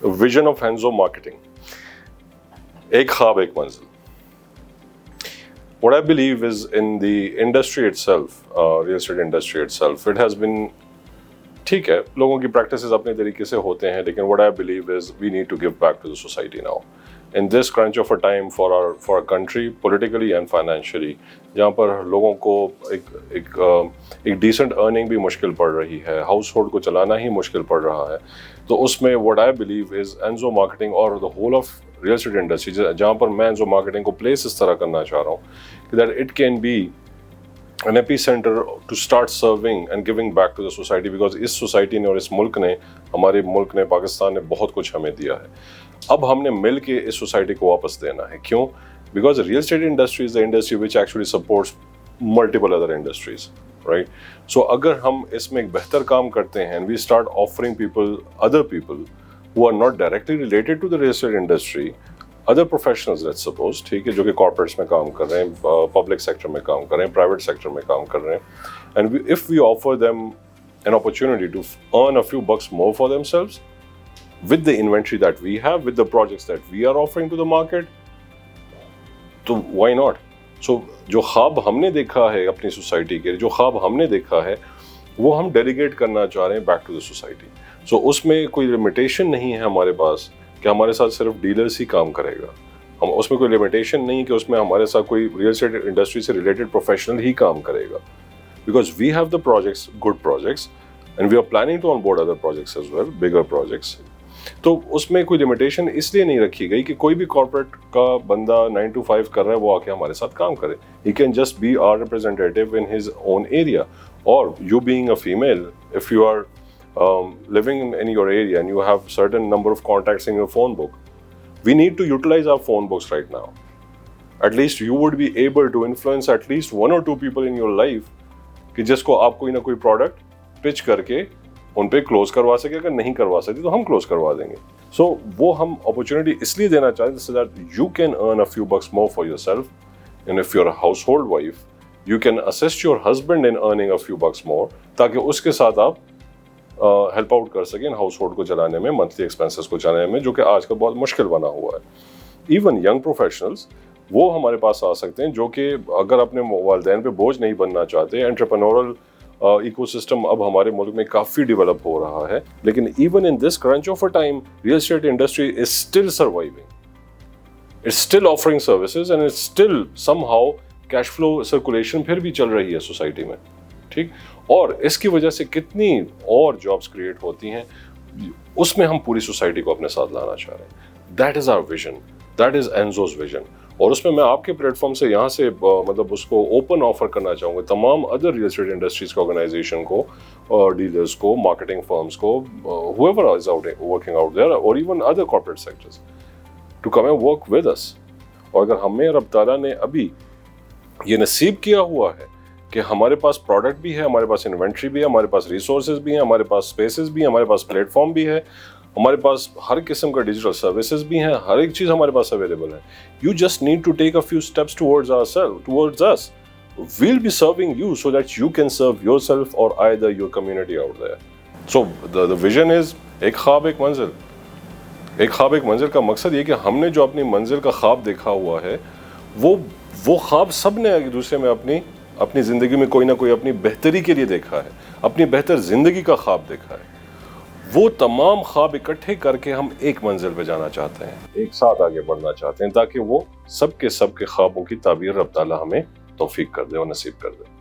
Vision of Anzo Marketing. एक ख्वाब एक मंजिल. What I believe is in the industry itself, real estate industry itself, it has been ठीक है, लोगों की practices अपने तरीके से होते हैं, लेकिन what I believe is we need to give back to the society now. In this crunch of a time for our country, politically and financially, जहाँ पर लोगों को एक decent earning भी मुश्किल पड़ रही है, household को चलाना ही मुश्किल पड़ रहा है, तो उसमें what I believe is Anzo Marketing और the whole of real estate industry, जहाँ पर मैं Anzo Marketing को place इस तरह करना चाह रहा हूँ that it can be an epicenter to start serving and giving back to the society, because इस society ने और इस मुल्क ने, हमारे मुल्क ने, पाकिस्तान ने बहुत कुछ हमें दिया है. अब हमने मिल के इस सोसाइटी को वापस देना है. क्यों? Because real estate industry is the industry which actually supports multiple other industries, right? So अगर हम इसमें एक बेहतर काम करते हैं, we start offering people, other people who are not directly related to the real estate industry, other professionals let's suppose, ठीक है, जो कि कॉर्पोरेट्स में काम कर रहे हैं, पब्लिक सेक्टर में काम कर रहे हैं, प्राइवेट सेक्टर में काम कर रहे हैं, and if we offer them an opportunity to earn a few bucks more for themselves with the inventory that we have, with the projects that we are offering to the market, तो why not? So जो ख्वाब हमने देखा है अपनी society के, जो ख्वाब हमने देखा है, वो हम डेलीगेट करना चाह रहे हैं बैक टू द सोसाइटी. सो उसमें कोई लिमिटेशन नहीं है हमारे पास कि हमारे साथ सिर्फ डीलर्स ही काम करेगा. हम उसमें कोई लिमिटेशन नहीं कि उसमें हमारे साथ कोई रियल एस्टेट इंडस्ट्री से रिलेटेड प्रोफेशनल ही काम करेगा. Because we have the projects, good projects, and we are planning to on board other projects as well, bigger projects. तो उसमें कोई लिमिटेशन इसलिए नहीं रखी गई कि कोई भी कॉर्पोरेट का बंदा 9 to 5 कर रहा है वो आके हमारे साथ काम करे. He can just be our representative in his own area. और you being a female, if you are living in your area and you have certain number of contacts in your phone book, we need to utilize our phone books right now. At least you would be able to influence at least 1 or 2 people in your life कि जिसको आप कोई ना कोई product pitch करके उन पे close करवा सके. अगर नहीं करवा सकते तो हम क्लोज करवा देंगे. सो वो हम अपॉर्चुनिटी इसलिए देना चाहते हैं so that you can earn a few bucks more for yourself, and if you're a household wife, you can assist your husband in earning a few bucks more, ताकि उसके साथ आप हेल्प आउट कर सकें हाउस होल्ड को चलाने में, monthly expenses को चलाने में, जो कि आजकल बहुत मुश्किल बना हुआ है. इवन यंग प्रोफेशनल्स वो हमारे पास आ सकते हैं, जो कि अगर अपने वालिदैन पे बोझ नहीं बनना चाहते. एंटरप्रेन्योरल इकोसिस्टम अब हमारे मुल्क में काफ़ी डेवलप हो रहा है, लेकिन even in this crunch of a time real estate industry is still surviving, it's still offering services, and it's still somehow cash flow circulation फिर भी चल रही है सोसाइटी में, ठीक. और इसकी वजह से कितनी और जॉब्स क्रिएट होती हैं, उसमें हम पूरी सोसाइटी को अपने साथ लाना चाह रहे हैं. That is our vision, that is एंजोज विजन. और उसमें मैं आपके प्लेटफॉर्म से यहाँ से मतलब उसको ओपन ऑफर करना चाहूँगा तमाम अदर रियल एस्टेट इंडस्ट्रीज के ऑर्गेनाइजेशन को, और डीलर्स को, मार्केटिंग फर्म्स को, whoever is working out there, और even other corporate sectors, to come and work with us. और अगर हमें रब ताला ने अभी ये नसीब किया हुआ है कि हमारे पास प्रोडक्ट भी है, हमारे पास इन्वेंट्री भी है, हमारे पास रिसोर्सेज भी हैं, हमारे पास स्पेसेस भी हैं, हमारे पास प्लेटफॉर्म भी है, हमारे पास हर किस्म का डिजिटल सर्विसेज भी हैं, हर एक चीज़ हमारे पास अवेलेबल है. You just need to take a few steps towards us. We'll be serving you so that you can serve yourself or either your community out there. So the vision is एक ख्वाब एक मंजिल. एक ख्वाब एक मंजिल का मकसद ये कि हमने जो अपनी मंजिल का ख्वाब देखा हुआ है, वो ख्वाब सब ने एक दूसरे में अपनी ज़िंदगी में कोई ना कोई अपनी बेहतरी के लिए देखा है, अपनी बेहतर ज़िंदगी का ख्वाब देखा है. वो तमाम ख्वाब इकट्ठे करके हम एक मंजिल पे जाना चाहते हैं, एक साथ आगे बढ़ना चाहते हैं, ताकि वो सबके ख्वाबों की ताबीर रब ताला हमें तौफीक कर दे और नसीब कर दे.